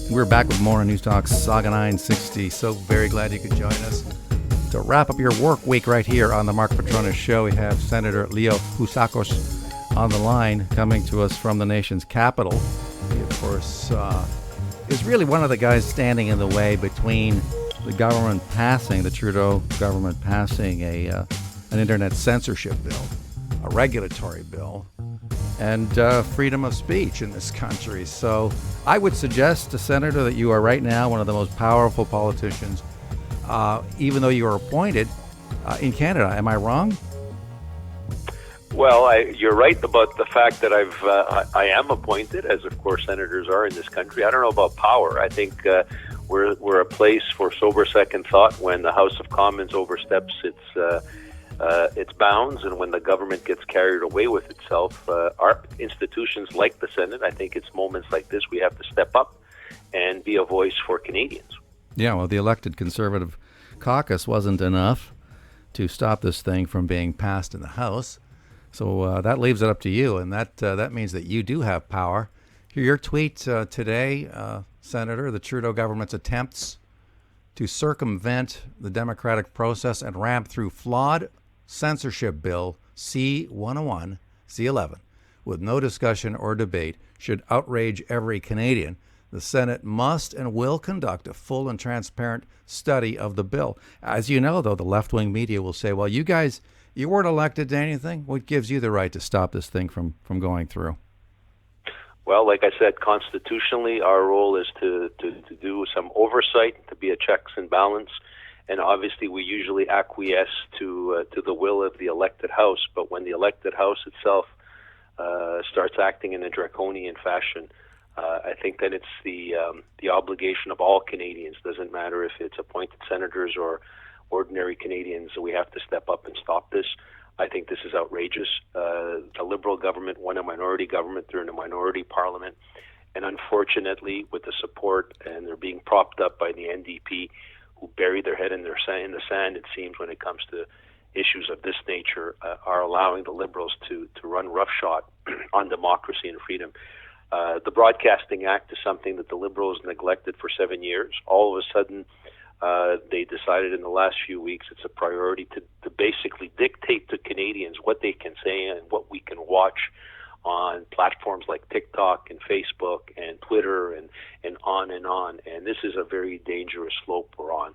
We're back with more on News Talk Saga 960. So very glad you could join us. To wrap up your work week right here on the Mark Petronas Show, we have Senator Leo Housakos on the line, coming to us from the nation's capital. He, of course, is really one of the guys standing in the way between the government passing, the Trudeau government passing an internet censorship bill, a regulatory bill, and freedom of speech in this country. So I would suggest, Senator, that you are right now one of the most powerful politicians, even though you are appointed in Canada. Am I wrong? Well, you're right about the fact that I am appointed, as of course senators are in this country. I don't know about power. I think we're a place for sober second thought when the House of Commons oversteps its bounds, and when the government gets carried away with itself. Our institutions like the Senate, I think it's moments like this we have to step up and be a voice for Canadians. Yeah, well, the elected Conservative caucus wasn't enough to stop this thing from being passed in the House. So that leaves it up to you, and that means that you do have power. Your tweet today, Senator, the Trudeau government's attempts to circumvent the democratic process and ram through flawed censorship bill C-101, C-11, with no discussion or debate, should outrage every Canadian. The Senate must and will conduct a full and transparent study of the bill. As you know, though, the left-wing media will say, well, you guys, you weren't elected to anything. What gives you the right to stop this thing from going through? Well, like I said, constitutionally, our role is to do some oversight, to be a checks and balance. And obviously, we usually acquiesce to the will of the elected House. But when the elected House itself starts acting in a draconian fashion, I think that it's the obligation of all Canadians. Doesn't matter if it's appointed senators or ordinary Canadians. We have to step up and stop this. I think this is outrageous. The Liberal government won a minority government. They're in a minority parliament. And unfortunately, with the support, and they're being propped up by the NDP, who bury their head in the sand, it seems, when it comes to issues of this nature, are allowing the Liberals to run roughshod on democracy and freedom. The Broadcasting Act is something that the Liberals neglected for 7 years. All of a sudden, they decided in the last few weeks it's a priority to basically dictate to Canadians what they can say and what we can watch on platforms like TikTok and Facebook and Twitter and on and on. And this is a very dangerous slope we're on.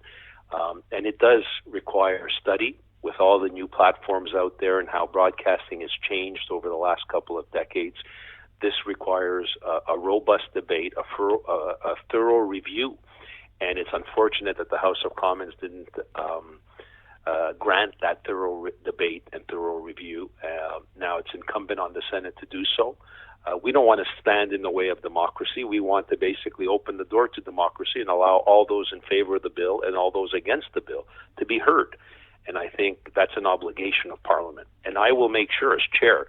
And it does require study with all the new platforms out there and how broadcasting has changed over the last couple of decades. This requires a robust debate, a thorough review. And it's unfortunate that the House of Commons didn't grant that thorough debate and thorough review. Now it's incumbent on the Senate to do so. We don't want to stand in the way of democracy. We want to basically open the door to democracy and allow all those in favor of the bill and all those against the bill to be heard. And I think that's an obligation of Parliament. And I will make sure, as chair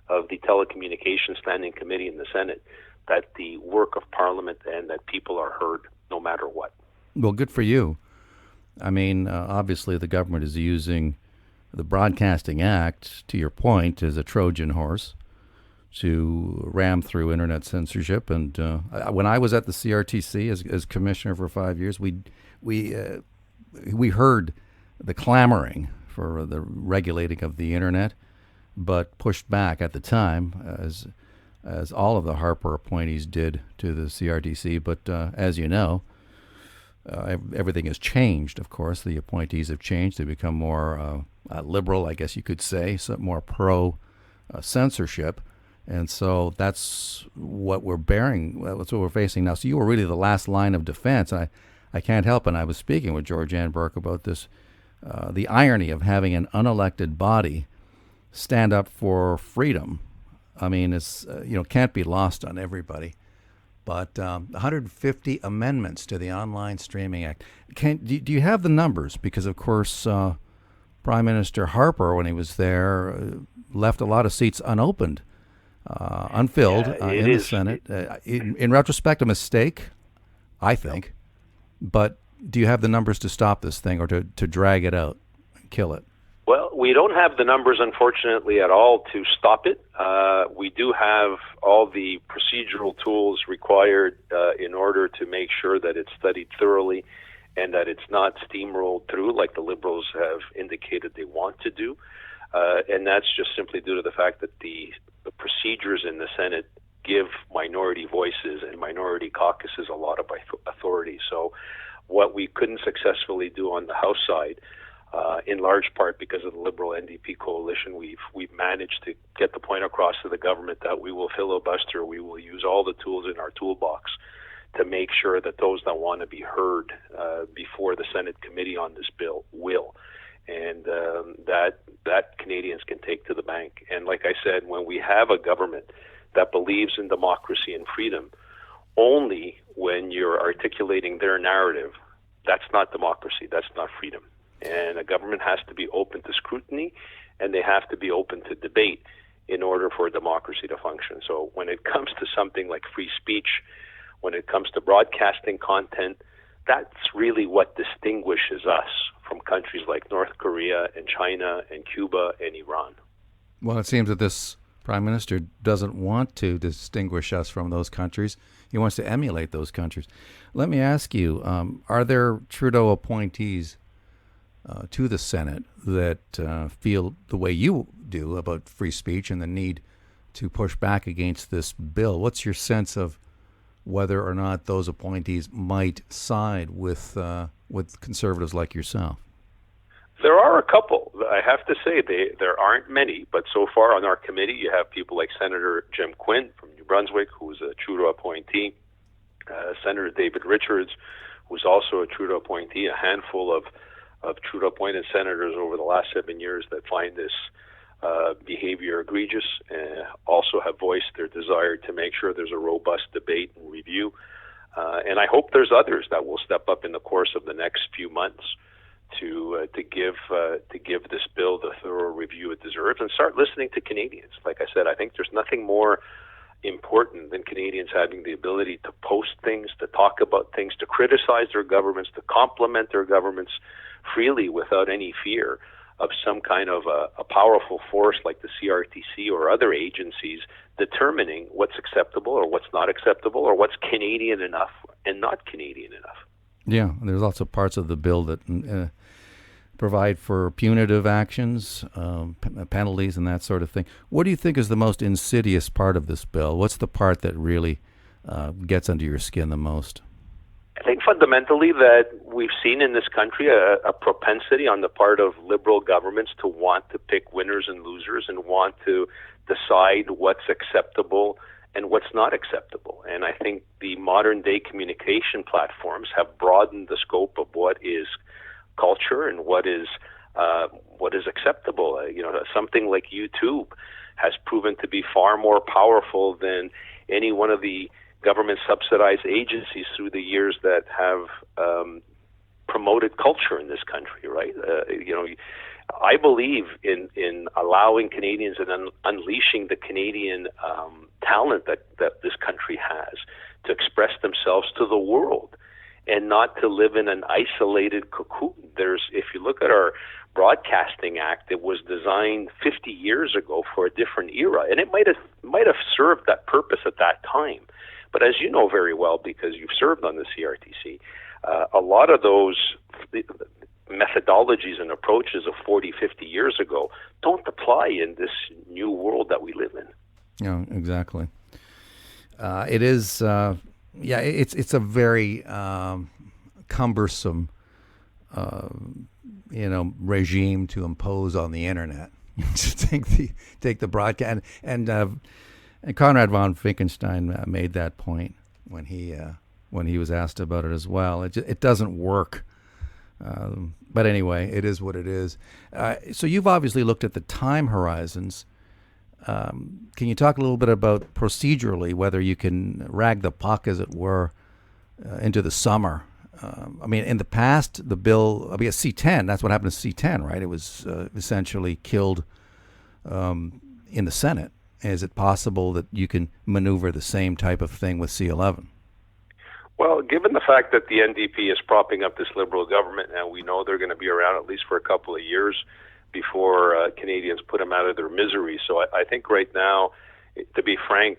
of the Telecommunications Standing Committee in the Senate, that the work of Parliament and that people are heard no matter what. Well, good for you. I mean, obviously the government is using the Broadcasting Act, to your point, as a Trojan horse to ram through internet censorship. And when I was at the CRTC as commissioner for 5 years, we heard the clamoring for the regulating of the internet, but pushed back at the time, as all of the Harper appointees did to the CRTC. But as you know, everything has changed, of course. The appointees have changed. They become more liberal, I guess you could say, so more pro-censorship. And so that's what we're bearing, that's what we're facing now. So you were really the last line of defense. I can't help, and I was speaking with Georgianne Burke about this, the irony of having an unelected body stand up for freedom. I mean, it's can't be lost on everybody. But 150 amendments to the Online Streaming Act. Do you have the numbers? Because, of course, Prime Minister Harper, when he was there, left a lot of seats unopened, unfilled in the Senate. In retrospect, a mistake, I think. But do you have the numbers to stop this thing or to drag it out and kill it? Well, we don't have the numbers, unfortunately, at all to stop it. We do have all the procedural tools required in order to make sure that it's studied thoroughly and that it's not steamrolled through like the Liberals have indicated they want to do. And that's just simply due to the fact that the procedures in the Senate give minority voices and minority caucuses a lot of authority. So what we couldn't successfully do on the House side, in large part because of the Liberal NDP coalition, we've managed to get the point across to the government that we will filibuster, we will use all the tools in our toolbox to make sure that those that want to be heard before the Senate committee on this bill will. And that Canadians can take to the bank. And like I said, when we have a government that believes in democracy and freedom, only when you're articulating their narrative, that's not democracy, that's not freedom. And a government has to be open to scrutiny, and they have to be open to debate in order for democracy to function. So when it comes to something like free speech, when it comes to broadcasting content, that's really what distinguishes us from countries like North Korea and China and Cuba and Iran. Well, it seems that this Prime Minister doesn't want to distinguish us from those countries. He wants to emulate those countries. Let me ask you, are there Trudeau appointees to the Senate that feel the way you do about free speech and the need to push back against this bill? What's your sense of whether or not those appointees might side with conservatives like yourself? There are a couple. I have to say there aren't many, but so far on our committee you have people like Senator Jim Quinn from New Brunswick, who's a Trudeau appointee, Senator David Richards, who's also a Trudeau appointee, a handful of Trudeau appointed senators over the last 7 years that find this behavior egregious and also have voiced their desire to make sure there's a robust debate and review. And I hope there's others that will step up in the course of the next few months to give this bill the thorough review it deserves and start listening to Canadians. Like I said, I think there's nothing more important than Canadians having the ability to post things, to talk about things, to criticize their governments, to compliment their governments freely without any fear of some kind of a powerful force like the CRTC or other agencies determining what's acceptable or what's not acceptable or what's Canadian enough and not Canadian enough. Yeah, there's also parts of the bill that provide for punitive actions, penalties, and that sort of thing. What do you think is the most insidious part of this bill? What's the part that really gets under your skin the most? I think fundamentally that we've seen in this country a propensity on the part of Liberal governments to want to pick winners and losers and want to decide what's acceptable and what's not acceptable. And I think the modern day communication platforms have broadened the scope of what is culture and what is acceptable. Something like YouTube has proven to be far more powerful than any one of the government subsidized agencies through the years that have promoted culture in this country, right? I believe in allowing Canadians and unleashing the Canadian talent that this country has to express themselves to the world and not to live in an isolated cocoon. If you look at our Broadcasting Act, it was designed 50 years ago for a different era, and it might have served that purpose at that time. But as you know very well, because you've served on the CRTC, a lot of those methodologies and approaches of 40, 50 years ago don't apply in this new world that we live in. Yeah, exactly. It is, it's a very cumbersome, regime to impose on the internet. take the broadcast and Conrad von Finkenstein made that point when he was asked about it as well. It doesn't work. But anyway, it is what it is. So you've obviously looked at the time horizons. Can you talk a little bit about procedurally whether you can rag the puck, as it were, into the summer? In the past, the bill, C-10, that's what happened to C-10, right? It was essentially killed in the Senate. Is it possible that you can maneuver the same type of thing with C-11? Well, given the fact that the NDP is propping up this Liberal government, and we know they're going to be around at least for a couple of years, Canadians put them out of their misery. So I think right now, to be frank,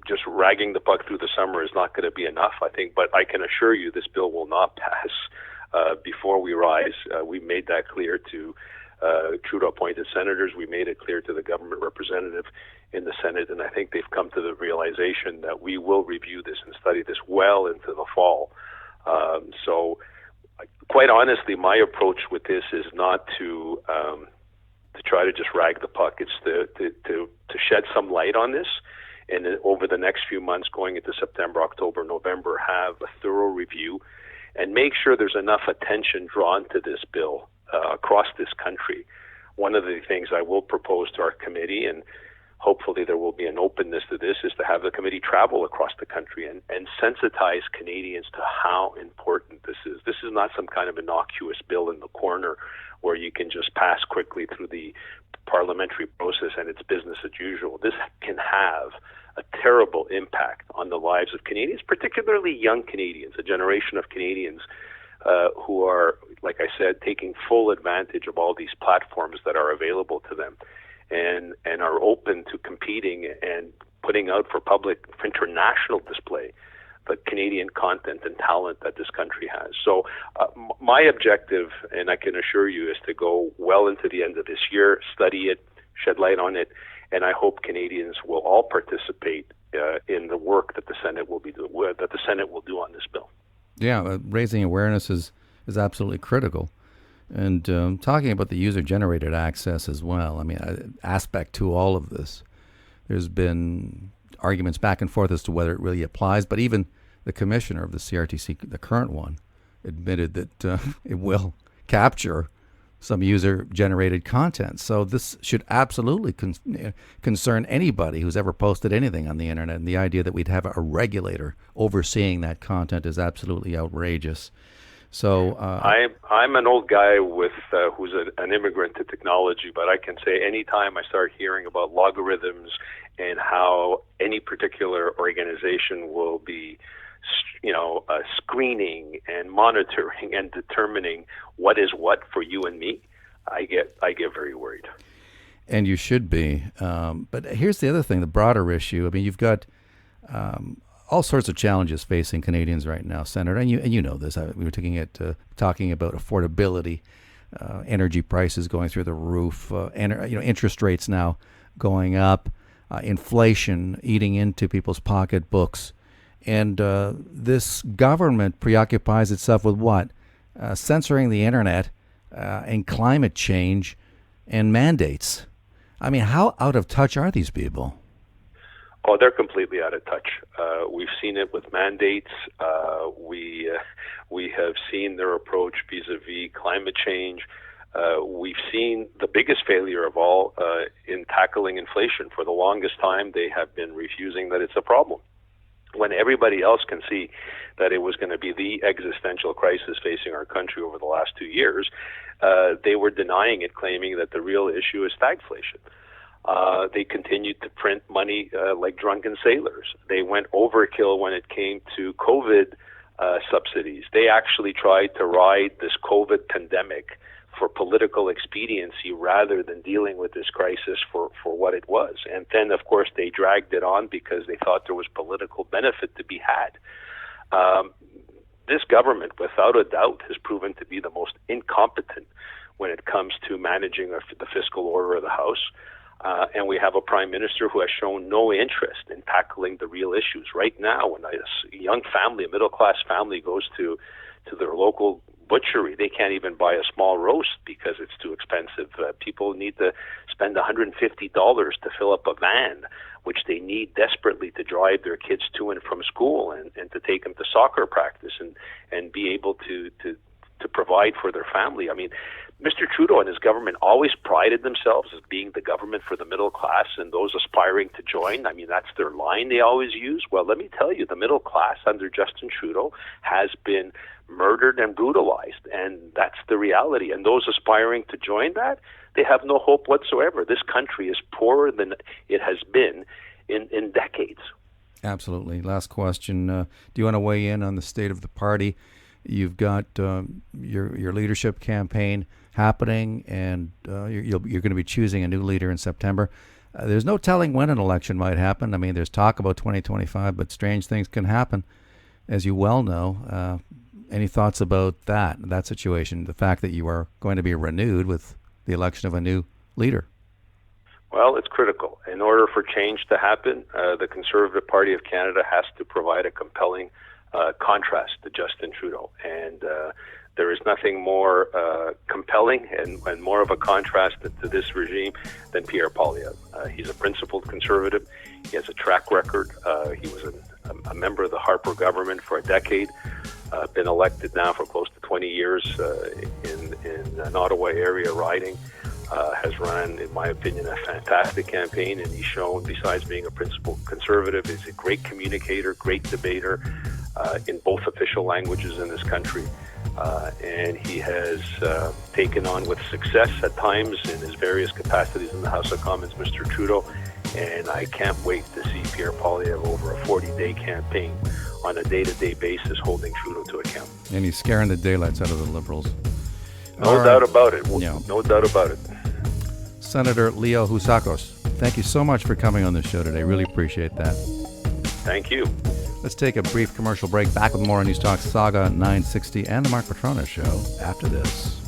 just ragging the puck through the summer is not going to be enough, I think. But I can assure you this bill will not pass before we rise. We made that clear to Trudeau-appointed senators. We made it clear to the government representative in the Senate, and I think they've come to the realization that we will review this and study this well into the fall. So quite honestly, my approach with this is not to try to just rag the puck. It's to shed some light on this, and over the next few months, going into September, October, November, have a thorough review and make sure there's enough attention drawn to this bill across this country. One of the things I will propose to our committee, and hopefully there will be an openness to this, is to have the committee travel across the country and sensitize Canadians to how important this is. This is not some kind of innocuous bill in the corner where you can just pass quickly through the parliamentary process and it's business as usual. This can have a terrible impact on the lives of Canadians, particularly young Canadians, a generation of Canadians who are, like I said, taking full advantage of all these platforms that are available to them and are open to competing and putting out for international display the Canadian content and talent that this country has. So my objective, and I can assure you, is to go well into the end of this year, study it, shed light on it, and I hope Canadians will all participate in the work that the Senate will do on this bill. Yeah, raising awareness is absolutely critical. And talking about the user-generated access as well, I mean, aspect to all of this, there's been arguments back and forth as to whether it really applies, but even the commissioner of the CRTC, the current one, admitted that it will capture some user-generated content. So this should absolutely concern anybody who's ever posted anything on the internet, and the idea that we'd have a regulator overseeing that content is absolutely outrageous. So I'm an old guy who's an immigrant to technology, but I can say anytime I start hearing about logarithms and how any particular organization will be, screening and monitoring and determining what is what for you and me, I get very worried. And you should be. But here's the other thing, the broader issue. I mean, you've got all sorts of challenges facing Canadians right now, Senator, and you know this. We were talking about affordability, energy prices going through the roof, interest rates now going up, inflation eating into people's pocketbooks, and this government preoccupies itself with what? Censoring the internet and climate change and mandates. I mean, how out of touch are these people? Oh, they're completely out of touch. We've seen it with mandates. We have seen their approach vis-a-vis climate change. We've seen the biggest failure of all in tackling inflation. For the longest time, they have been refusing that it's a problem. When everybody else can see that it was going to be the existential crisis facing our country over the last 2 years, they were denying it, claiming that the real issue is stagflation. They continued to print money like drunken sailors. They went overkill when it came to COVID subsidies. They actually tried to ride this COVID pandemic for political expediency rather than dealing with this crisis for what it was. And then, of course, they dragged it on because they thought there was political benefit to be had. This government, without a doubt, has proven to be the most incompetent when it comes to managing the fiscal order of the House. And we have a prime minister who has shown no interest in tackling the real issues. Right now, when a young family, a middle-class family, goes to their local butchery, they can't even buy a small roast because it's too expensive. People need to spend $150 to fill up a van, which they need desperately to drive their kids to and from school and to take them to soccer practice and be able to provide for their family. I mean, Mr. Trudeau and his government always prided themselves as being the government for the middle class and those aspiring to join. I mean, that's their line they always use. Well, let me tell you, the middle class under Justin Trudeau has been murdered and brutalized, and that's the reality. And those aspiring to join that, they have no hope whatsoever. This country is poorer than it has been in decades. Absolutely. Last question. Do you want to weigh in on the state of the party? You've got your leadership campaign happening, and you're going to be choosing a new leader in September. There's no telling when an election might happen. I mean, there's talk about 2025, but strange things can happen, as you well know. Any thoughts about that situation, the fact that you are going to be renewed with the election of a new leader? Well, it's critical. In order for change to happen, the Conservative Party of Canada has to provide a compelling contrast to Justin Trudeau. And there is nothing more compelling and more of a contrast to this regime than Pierre Poilievre. He's a principled Conservative. He has a track record. He was a member of the Harper government for a decade, been elected now for close to 20 years in an Ottawa area riding. Has run, in my opinion, a fantastic campaign, and he's shown, besides being a principled Conservative, he's a great communicator, great debater in both official languages in this country. And he has taken on with success at times in his various capacities in the House of Commons, Mr. Trudeau. And I can't wait to see Pierre Poilievre over a 40-day campaign on a day-to-day basis holding Trudeau to account. And he's scaring the daylights out of the Liberals. No doubt about it. No doubt about it. Senator Leo Housakos, thank you so much for coming on the show today. Really appreciate that. Thank you. Let's take a brief commercial break. Back with more on News Talk Saga 960 and the Mark Petronas Show after this.